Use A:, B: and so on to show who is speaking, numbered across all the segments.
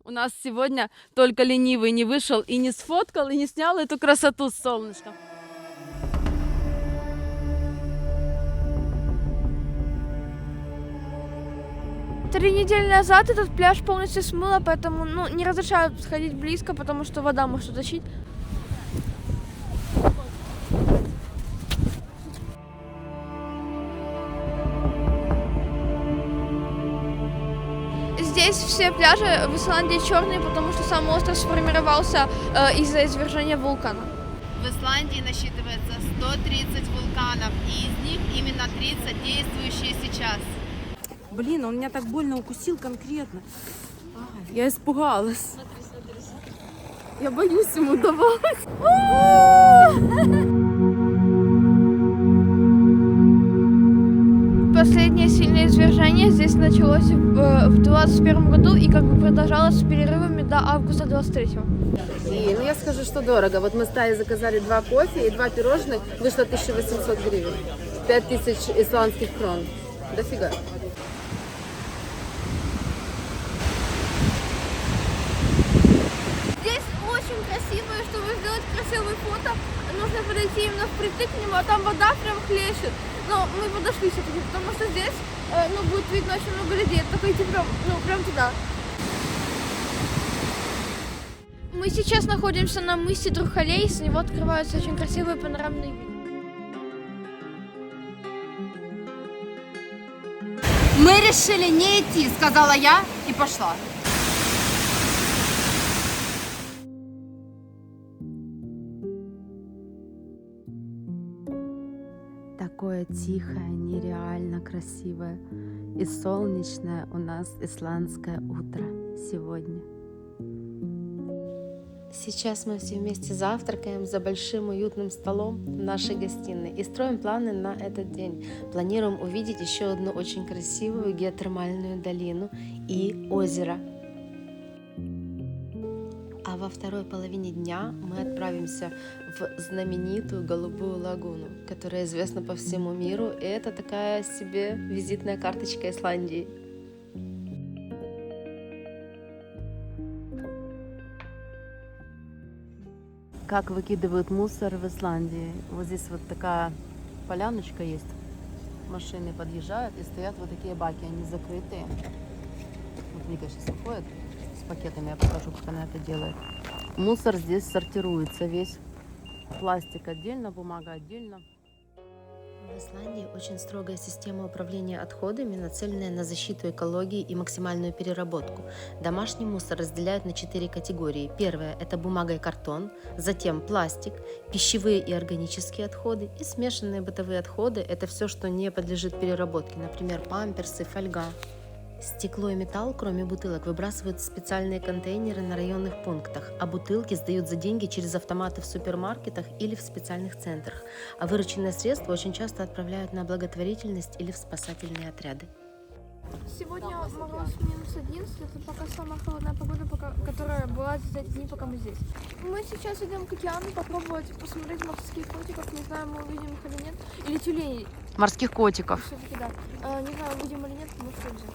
A: У нас сегодня только ленивый не вышел и не сфоткал, и не снял эту красоту с солнышком.
B: Три недели назад этот пляж полностью смыло, поэтому не разрешают сходить близко, потому что вода может утащить. Здесь все пляжи в Исландии черные, потому что сам остров сформировался из-за извержения вулкана.
C: В Исландии насчитывается 130 вулканов, и из них именно 30 действующие сейчас.
A: Блин, он меня так больно укусил конкретно. Я испугалась. Я боюсь ему давать.
B: Последнее сильное извержение здесь началось в 2021 году и продолжалось с перерывами до августа 2023.
D: И я скажу, что дорого. Вот мы с Таей заказали 2 кофе и 2 пирожных, вышло 1800 гривен. 5000 исландских крон. Дофига.
B: Здесь очень красиво, и чтобы сделать красивое фото, нужно подойти именно впритык к нему, а там вода прям хлещет. Но мы подошли все-таки, потому что здесь будет видно очень много людей. Только идти прям туда. Мы сейчас находимся на мысе Трухалей, с него открываются очень красивые панорамные виды.
C: Мы решили не идти, сказала я и пошла.
D: Такое тихое, нереально красивое и солнечное у нас исландское утро сегодня. Сейчас мы все вместе завтракаем за большим уютным столом в нашей гостиной и строим планы на этот день. Планируем увидеть еще одну очень красивую геотермальную долину и озеро. А во второй половине дня мы отправимся в знаменитую Голубую лагуну, которая известна по всему миру, и это такая себе визитная карточка Исландии. Как выкидывают мусор в Исландии. Вот здесь вот такая поляночка есть. Машины подъезжают и стоят вот такие баки, они закрытые. Вот Вика сейчас уходит с пакетами, я покажу, как она это делает. Мусор здесь сортируется весь. Пластик отдельно, бумага отдельно. В Исландии очень строгая система управления отходами, нацеленная на защиту экологии и максимальную переработку. Домашний мусор разделяют на 4 категории. Первая – это бумага и картон, затем пластик, пищевые и органические отходы и смешанные бытовые отходы – это все, что не подлежит переработке, например, памперсы, фольга. Стекло и металл, кроме бутылок, выбрасывают в специальные контейнеры на районных пунктах, а бутылки сдают за деньги через автоматы в супермаркетах или в специальных центрах, а вырученные средства очень часто отправляют на благотворительность или в спасательные отряды.
B: Сегодня мороз -11, это пока самая холодная погода, которая была за эти дни, пока мы здесь. Мы сейчас идем к океану попробовать посмотреть морских котиков, не знаю, мы увидим их или нет, или тюленей.
D: Морских котиков.
B: Все-таки да. Не знаю, увидим или нет, мы все взяли.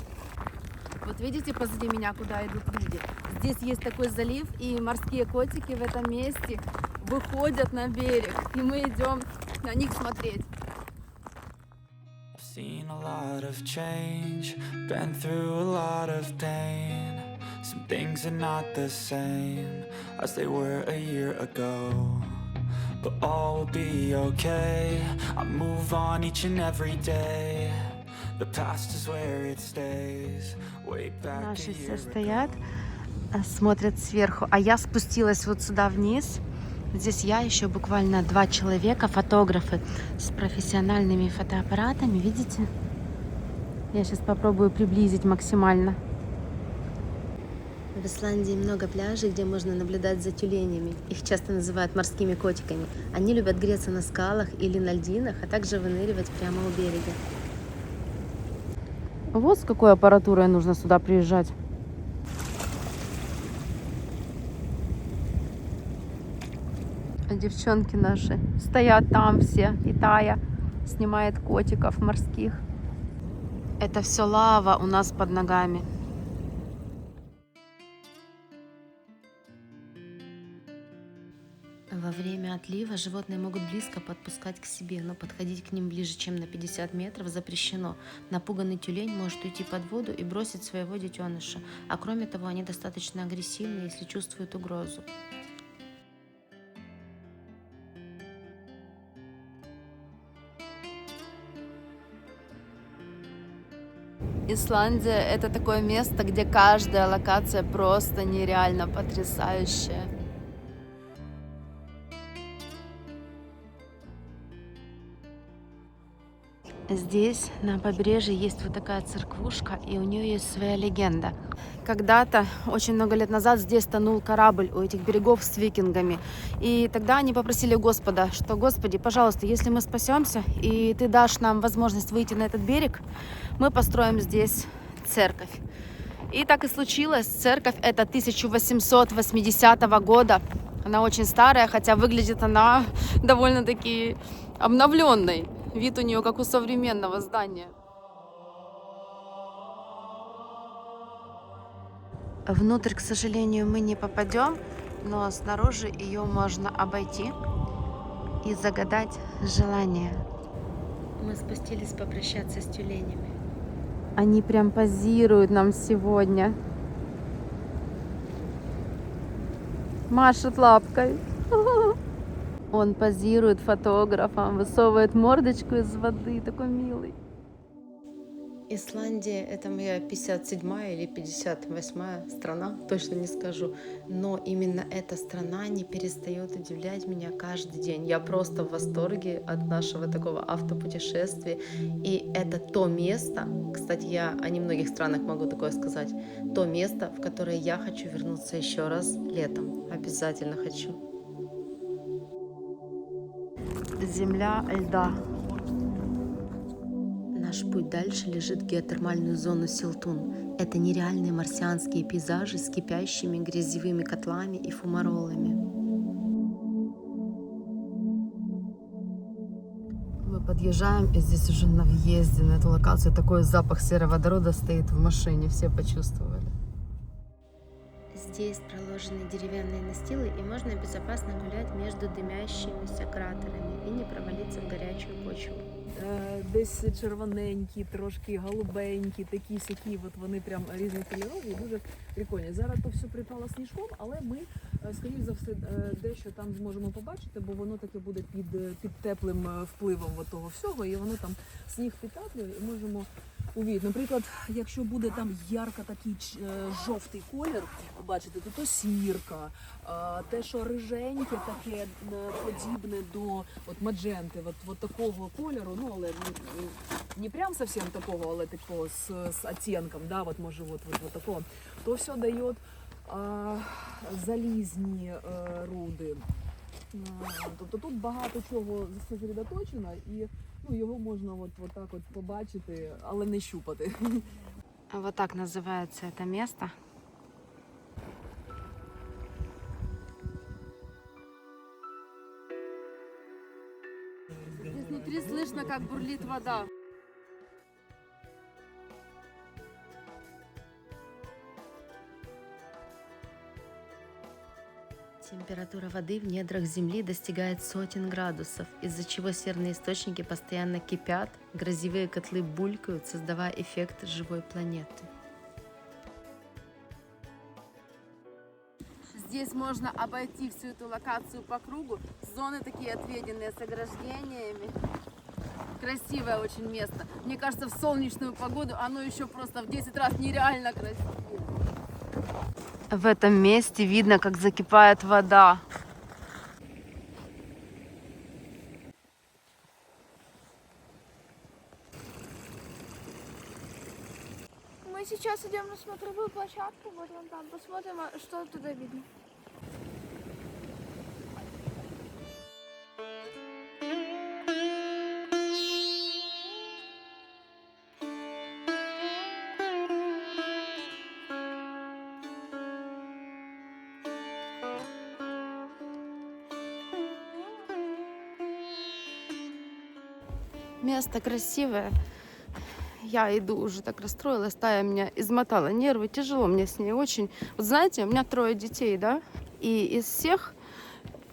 D: Вот видите позади меня, куда идут люди? Здесь есть такой залив, и морские котики в этом месте выходят на берег, и мы идем на них смотреть.
E: Seen a lot of change, been through a lot of pain. Some things are not the same as they were a year ago. But all will be okay, I move on each and every day. The past is where it stays, way back a
D: Наши все
E: year
D: стоят,
E: ago.
D: смотрят сверху, а я спустилась вот сюда вниз. Здесь я, еще буквально 2 человека, фотографы с профессиональными фотоаппаратами, видите? Я сейчас попробую приблизить максимально. В Исландии много пляжей, где можно наблюдать за тюленями. Их часто называют морскими котиками. Они любят греться на скалах или на льдинах, а также выныривать прямо у берега. Вот с какой аппаратурой нужно сюда приезжать. А девчонки наши стоят там все, и Тая снимает котиков морских. Это все лава у нас под ногами. Во время отлива животные могут близко подпускать к себе, но подходить к ним ближе, чем на 50 метров, запрещено. Напуганный тюлень может уйти под воду и бросить своего детеныша, а кроме того, они достаточно агрессивны, если чувствуют угрозу.
A: Исландия — это такое место, где каждая локация просто нереально потрясающая.
D: Здесь, на побережье, есть вот такая церквушка, и у нее есть своя легенда.
A: Когда-то, очень много лет назад, здесь тонул корабль у этих берегов с викингами. И тогда они попросили Господа, что: Господи, пожалуйста, если мы спасемся, и Ты дашь нам возможность выйти на этот берег, мы построим здесь церковь. И так и случилось. Церковь эта 1880 года. Она очень старая, хотя выглядит она довольно-таки обновленной. Вид у нее как у современного здания.
D: Внутрь, к сожалению, мы не попадем, но снаружи ее можно обойти и загадать желание. Мы спустились попрощаться с тюленями.
A: Они прям позируют нам сегодня. Машет лапкой. Он позирует фотографом, высовывает мордочку из воды, такой милый.
D: Исландия — это моя 57-я или 58-я страна, точно не скажу. Но именно эта страна не перестает удивлять меня каждый день. Я просто в восторге от нашего такого автопутешествия. И это то место, кстати, я о немногих странах могу такое сказать, то место, в которое я хочу вернуться еще раз летом. Обязательно хочу. Земля льда. Наш путь дальше лежит в геотермальную зону Силтун. Это нереальные марсианские пейзажи с кипящими грязевыми котлами и фумаролами.
A: Мы подъезжаем, и здесь уже на въезде на эту локацию такой запах сероводорода стоит в машине, все почувствовали.
D: Здесь проложены деревянные настилы, и можно безопасно гулять между дымящимися кратерами и не провалиться в горячую почву.
F: Десь червоненькі, трошки голубенькі, такі-сякі, от вони прям різнокольорові і дуже прикольні. Зараз то все припало сніжком, але ми, скоріш за все, дещо там зможемо побачити, бо воно таке буде під теплим впливом от того всього, і воно там сніг підтаплює, і можемо увійти. Наприклад, якщо буде там ярко такий жовтий колір, бачите, то сірка, те, що риженьке, таке подібне до от мадженти, от такого кольору, ну, але не прям совсем такого, але такого з оттенком, да, от може от такого, то все дає залізні руди. Тобто тут багато чого зосередоточено, і ну, його можна от так от побачити, але не щупати.
A: Вот так называется это место. Здесь внутри слышно, как бурлит вода.
D: Температура воды в недрах Земли достигает сотен градусов, из-за чего серные источники постоянно кипят, грязевые котлы булькают, создавая эффект живой планеты.
A: Здесь можно обойти всю эту локацию по кругу. Зоны такие отведенные с ограждениями. Красивое очень место. Мне кажется, в солнечную погоду оно еще просто в 10 раз нереально красивее.
D: В этом месте видно, как закипает вода.
B: Мы сейчас идем на смотровую площадку, вот вон там, посмотрим, что туда видно.
A: Место красивое. Я иду уже так расстроилась, Тая меня измотала нервы, тяжело мне с ней очень. Вот знаете, у меня 3 детей, да, и из всех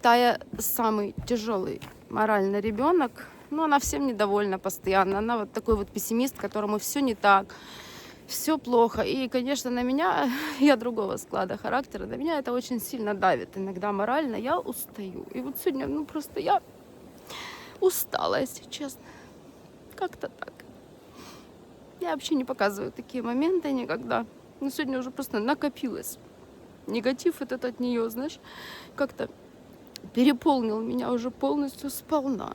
A: Тая самый тяжелый моральный ребенок. Но она всем недовольна постоянно. Она вот такой вот пессимист, которому все не так, все плохо. И, конечно, на меня, я другого склада характера, на меня это очень сильно давит. Иногда морально я устаю. И вот сегодня, ну просто я устала, если честно. Как-то так. Я вообще не показываю такие моменты никогда. Но сегодня уже просто накопилось. Негатив этот от нее, знаешь, как-то переполнил меня уже полностью сполна.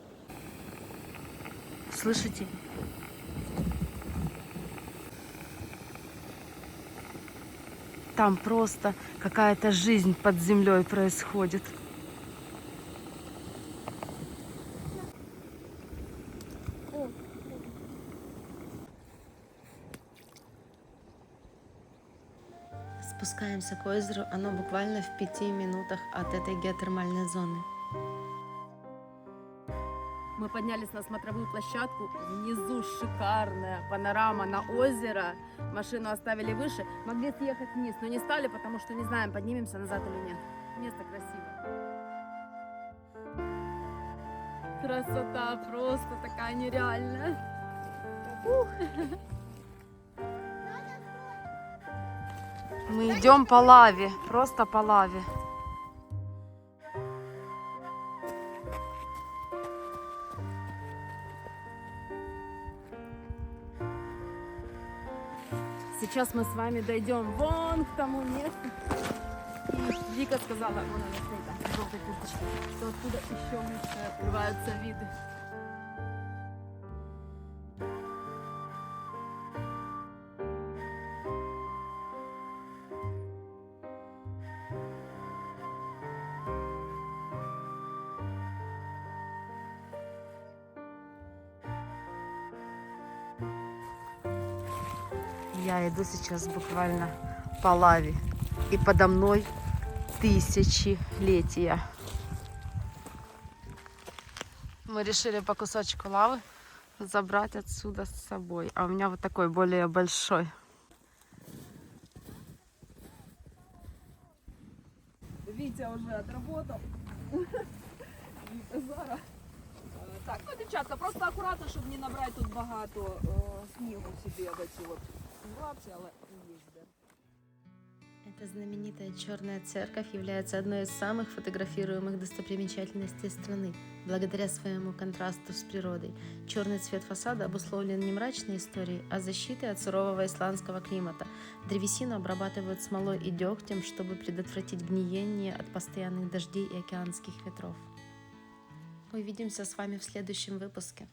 D: Слышите? Там просто какая-то жизнь под землей происходит. Спускаемся к озеру, оно буквально в 5 минутах от этой геотермальной зоны.
A: Мы поднялись на смотровую площадку. Внизу шикарная панорама на озеро. Машину оставили выше. Могли съехать вниз, но не стали, потому что не знаем, поднимемся назад или нет. Место красивое. Красота просто такая нереальная. Мы идем по лаве, просто по лаве. Сейчас мы с вами дойдем вон к тому месту. И Вика сказала, вон она стоит там, в желтой курточке, что оттуда еще лучше открываются виды.
D: Я иду сейчас буквально по лаве. И подо мной тысячелетия. Мы решили по кусочку лавы забрать отсюда с собой. А у меня вот такой более большой.
F: Вітя вже отработав. Вітя зараз. Так, ну, дівчатка, просто акуратно, щоб не набрати тут багато снігу собі в ці от лапці, але є де.
D: Эта знаменитая черная церковь является одной из самых фотографируемых достопримечательностей страны. Благодаря своему контрасту с природой, черный цвет фасада обусловлен не мрачной историей, а защитой от сурового исландского климата. Древесину обрабатывают смолой и дегтем, чтобы предотвратить гниение от постоянных дождей и океанских ветров. Увидимся с вами в следующем выпуске.